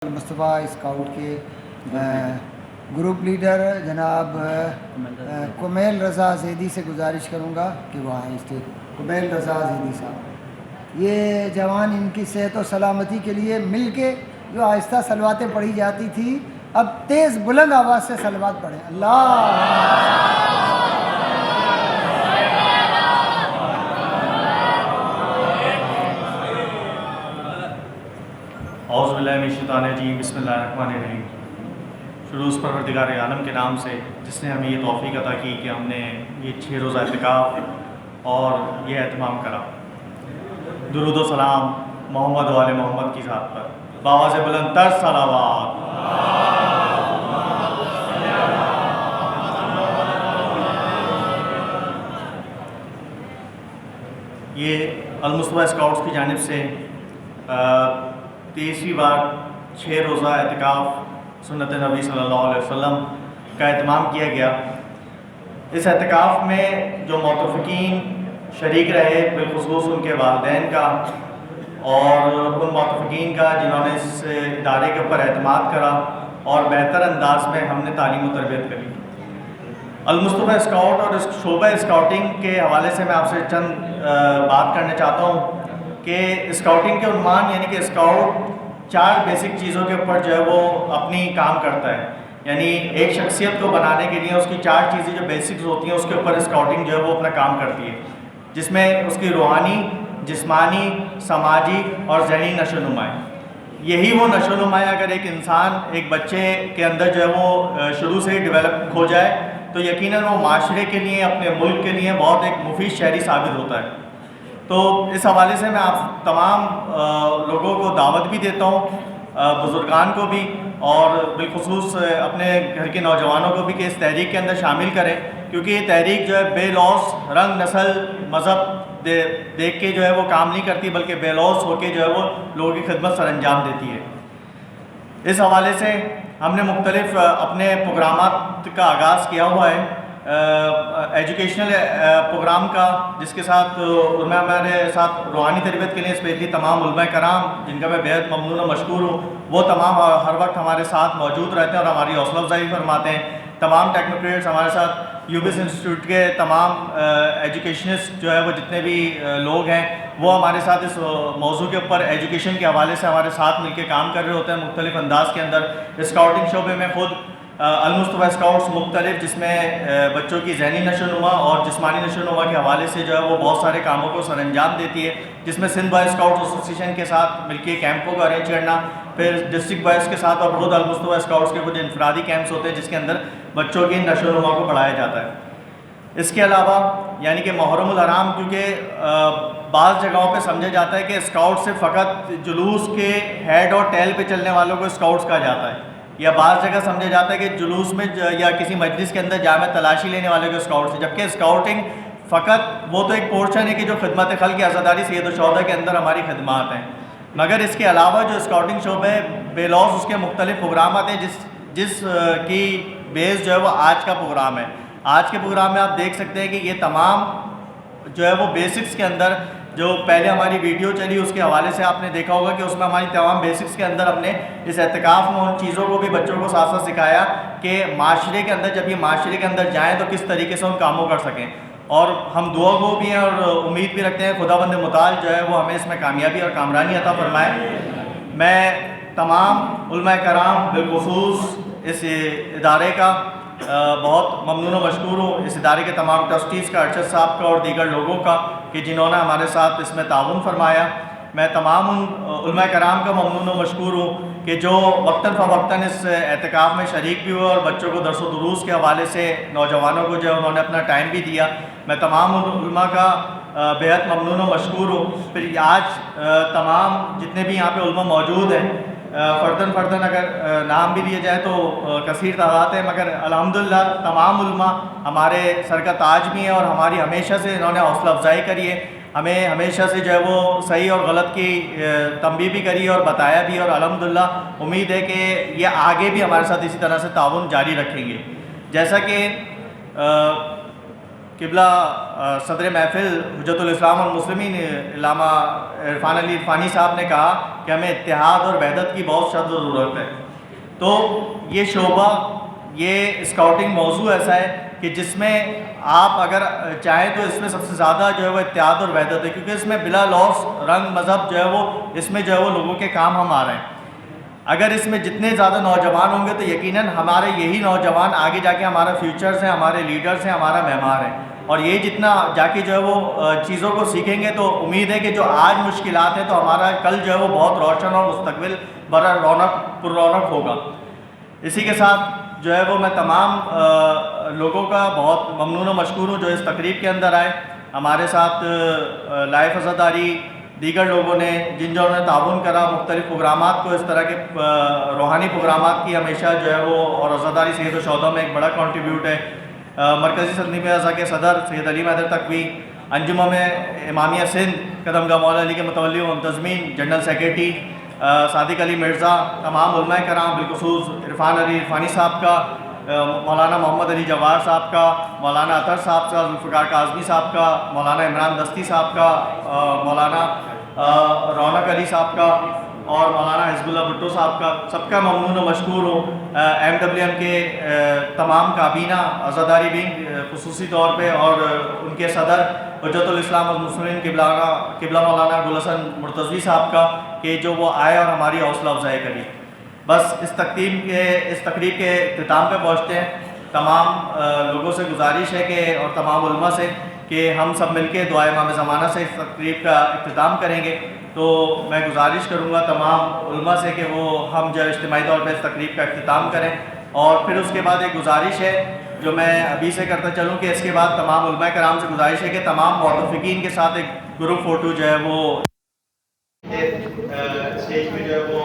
مصطفیٰ scout کے group leader جناب کمیل رضا زیدی سے گزارش کروں گا کہ وہ آئیں اسٹیج۔ کمیل رضا زیدی صاحب، یہ جوان ان کی صحت و سلامتی کے لیے مل کے جو آہستہ صلواتیں پڑھی جاتی تھی، اب تیز بلند آواز سے صلوات پڑھیں۔ اللہ اعوذ باللہ من الشیطان الرجیم، بسم اللہ الرحمن الرحیم۔ شروع اس پروردگار عالم کے نام سے جس نے ہمیں یہ توفیق عطا کی کہ ہم نے یہ 6 روزہ اعتکاف اور یہ اہتمام کرا۔ درود و سلام محمد و آل محمد کی ذات پر بآواز بلند تر صلوات۔ یہ المصطفیٰ اسکاؤٹس کی جانب سے 23ویں بار 6 روزہ اعتکاف سنت نبی صلی اللہ علیہ وسلم کا اہتمام کیا گیا۔ اس اعتکاف میں جو معتکفین شریک رہے، بالخصوص ان کے والدین کا اور ان معتکفین کا جنہوں نے اس ادارے کے اوپر اعتماد کرا اور بہتر انداز میں ہم نے تعلیم و تربیت کری۔ المصطفیٰ اسکاؤٹ اور اس شعبہ اسکاؤٹنگ کے حوالے سے میں آپ سے چند بات کرنا چاہتا ہوں کہ اسکاؤٹنگ کے عنوان یعنی کہ اسکاؤٹ 4 بیسک چیزوں کے اوپر جو ہے وہ اپنی کام کرتا ہے، یعنی ایک شخصیت کو بنانے کے لیے اس کی 4 چیزیں جو بیسکس ہوتی ہیں اس کے اوپر اسکاؤٹنگ جو ہے وہ اپنا کام کرتی ہے، جس میں اس کی روحانی، جسمانی، سماجی اور ذہنی نشو و نما ہے۔ یہی وہ نشو و نما اگر ایک انسان، ایک بچے کے اندر جو ہے وہ شروع سے ہی ڈیولپ ہو جائے تو یقیناً وہ معاشرے کے لیے، اپنے ملک کے لیے بہت ایک مفید شہری ثابت ہوتا ہے۔ تو اس حوالے سے میں آپ تمام لوگوں کو دعوت بھی دیتا ہوں، بزرگان کو بھی اور بالخصوص اپنے گھر کے نوجوانوں کو بھی کہ اس تحریک کے اندر شامل کریں، کیونکہ یہ تحریک جو ہے بے لوث رنگ، نسل، مذہب دیکھ کے جو ہے وہ کام نہیں کرتی، بلکہ بے لوث ہو کے جو ہے وہ لوگوں کی خدمت سر انجام دیتی ہے۔ اس حوالے سے ہم نے مختلف اپنے پروگرامات کا آغاز کیا ہوا ہے، ایجوکیشنل پروگرام کا، جس کے ساتھ میں ہمارے ساتھ روحانی تربیت کے لیے اسپیشلی تمام علماء کرام جن کا میں بہت ممنون و مشکور ہوں، وہ تمام ہر وقت ہمارے ساتھ موجود رہتے ہیں اور ہماری حوصلہ افزائی فرماتے ہیں۔ تمام ٹیکنوکریٹس ہمارے ساتھ، یو بی ایس انسٹیٹیوٹ کے تمام ایجوکیشنسٹ جو ہے وہ جتنے بھی لوگ ہیں وہ ہمارے ساتھ اس موضوع کے اوپر ایجوکیشن کے حوالے سے ہمارے ساتھ مل کے کام کر رہے ہوتے ہیں مختلف انداز کے اندر۔ اسکاؤٹنگ شعبے میں خود المصطفیٰ اسکاؤٹس مختلف، جس میں بچوں کی ذہنی نشو و نما اور جسمانی نشو و نما کے حوالے سے جو ہے وہ بہت سارے کاموں کو سر انجام دیتی ہے، جس میں سندھ بوائے اسکاؤٹس ایسوسی ایشن کے ساتھ مل کے کیمپوں کو ارینج کرنا، پھر ڈسٹرکٹ بوائز کے ساتھ اور خود المصطفیٰ اسکاؤٹس کے کچھ انفرادی کیمپس ہوتے ہیں جس کے اندر بچوں کی نشو و نما کو بڑھایا جاتا ہے۔ اس کے علاوہ یعنی کہ محرم الحرام، کیونکہ بعض جگہوں پہ سمجھا جاتا ہے کہ اسکاؤٹ سے فقط جلوس کے ہیڈ اور ٹیل پہ چلنے والوں کو اسکاؤٹس کہا جاتا ہے، یا بعض جگہ سمجھا جاتا ہے کہ جلوس میں یا کسی مجلس کے اندر جامع تلاشی لینے والے کو اسکاؤٹس ہے، جبکہ اسکاؤٹنگ فقط وہ تو ایک پورشن ہے کہ جو خدمت خلق عزاداری سید الشہداء کے اندر ہماری خدمات ہیں، مگر اس کے علاوہ جو اسکاؤٹنگ شعبے بے لوث اس کے مختلف پروگرامات ہیں، جس کی بیس جو ہے وہ آج کا پروگرام ہے۔ آج کے پروگرام میں آپ دیکھ سکتے ہیں کہ یہ تمام جو ہے وہ بیسکس کے اندر، جو پہلے ہماری ویڈیو چلی اس کے حوالے سے آپ نے دیکھا ہوگا کہ اس میں ہماری تمام بیسکس کے اندر ہم نے اس اعتکاف میں ان چیزوں کو بھی بچوں کو ساتھ ساتھ سکھایا کہ معاشرے کے اندر، جب یہ معاشرے کے اندر جائیں تو کس طریقے سے ان کاموں کر سکیں، اور ہم دعا کو بھی ہیں اور امید بھی رکھتے ہیں خداوند متعال جو ہے وہ ہمیں اس میں کامیابی اور کامرانی عطا فرمائے۔ میں تمام علماء کرام بالخصوص اس ادارے کا بہت ممنون و مشکور ہوں، اس ادارے کے تمام ٹرسٹیز کا، ارشد صاحب کا اور دیگر لوگوں کا کہ جنہوں نے ہمارے ساتھ اس میں تعاون فرمایا۔ میں تمام ان علماء کرام کا ممنون و مشکور ہوں کہ جو وقتاً فوقتاً اس اعتکاف میں شریک بھی ہوئے اور بچوں کو درس و دروس کے حوالے سے نوجوانوں کو جو ہے انہوں نے اپنا ٹائم بھی دیا۔ میں تمام علماء کا بہت ممنون و مشکور ہوں۔ پھر آج تمام جتنے بھی یہاں پہ علماء موجود ہیں، فرداً اگر نام بھی لیے جائے تو کثیر تعداد ہے، مگر الحمدللہ تمام علماء ہمارے سر کا تاج بھی ہیں اور ہماری ہمیشہ سے انہوں نے حوصلہ افزائی کری ہے، ہمیں ہمیشہ سے جو ہے وہ صحیح اور غلط کی تنبیہ بھی کری اور بتایا بھی، اور الحمدللہ امید ہے کہ یہ آگے بھی ہمارے ساتھ اسی طرح سے تعاون جاری رکھیں گے۔ جیسا کہ قبلہ صدر محفل حجت الاسلام والمسلمین علامہ عرفان علی عرفانی صاحب نے کہا کہ ہمیں اتحاد اور وحدت کی بہت شدید ضرورت ہے. تو یہ شعبہ، یہ اسکاؤٹنگ موضوع ایسا ہے کہ جس میں آپ اگر چاہیں تو اس میں سب سے زیادہ جو ہے وہ اتحاد اور وحدت ہے، کیونکہ اس میں بلا لوث رنگ مذہب جو ہے وہ اس میں جو ہے وہ لوگوں کے کام ہم آ رہے ہیں. اگر اس میں جتنے زیادہ نوجوان ہوں گے تو یقیناً ہمارے یہی نوجوان آگے جا کے ہمارا فیوچرز ہیں، ہمارے لیڈرز ہیں، ہمارا معمار ہیں. اور یہ جتنا جا کے جو ہے وہ چیزوں کو سیکھیں گے تو امید ہے کہ جو آج مشکلات ہیں تو ہمارا کل جو ہے وہ بہت روشن اور مستقبل بڑا پر رونق ہوگا. اسی کے ساتھ جو ہے وہ میں تمام لوگوں کا بہت ممنون و مشکور ہوں جو اس تقریب کے اندر آئے. ہمارے ساتھ لائف عزاداری دیگر لوگوں نے جنہوں نے تعاون کرا، مختلف پروگرامات کو، اس طرح کے روحانی پروگرامات کی ہمیشہ جو ہے وہ، اور عزاداری سید الشہداء میں ایک بڑا کنٹریبیوٹ ہے. مرکزی تنظیم اعضاء کے صدر سید علی حیدر تقوی، انجمن امامیہ سندھ قدمگاہ مولا علی کے متولی و منتظمین، جنرل سیکریٹری صادق علی مرزا، تمام علماء کرام، بالخصوص عرفان علی عرفانی صاحب کا، مولانا محمد علی جوار صاحب کا، مولانا اطہر صاحب کا، ذوالفقار کاظمی صاحب کا، مولانا عمران دستی صاحب کا، مولانا رونق علی صاحب کا، اور مولانا حزب اللہ بھٹو صاحب کا، سب کا ممنون و مشکور ہوں. MWM کے تمام کابینہ عزاداری ونگ خصوصی طور پہ، اور ان کے صدر حجت الاسلام والمسلمین قبلہ مولانا گل حسن مرتضوی صاحب کا، کہ جو وہ آئے اور ہماری حوصلہ افزائی کری. بس اس تقریب کے اختتام پہ پہنچتے ہیں. تمام لوگوں سے گزارش ہے کہ، اور تمام علماء سے، کہ ہم سب مل کے دعائے امام زمانہ سے اس تقریب کا اختتام کریں گے. تو میں گزارش کروں گا تمام علماء سے کہ وہ ہم جو اجتماعی طور پہ اس تقریب کا اختتام کریں. اور پھر اس کے بعد ایک گزارش ہے جو میں ابھی سے کرتا چلوں کہ اس کے بعد تمام علماء کرام سے گزارش ہے کہ تمام موتفقین کے ساتھ ایک گروپ فوٹو جو ہے وہ اسٹیج پہ جو ہے وہ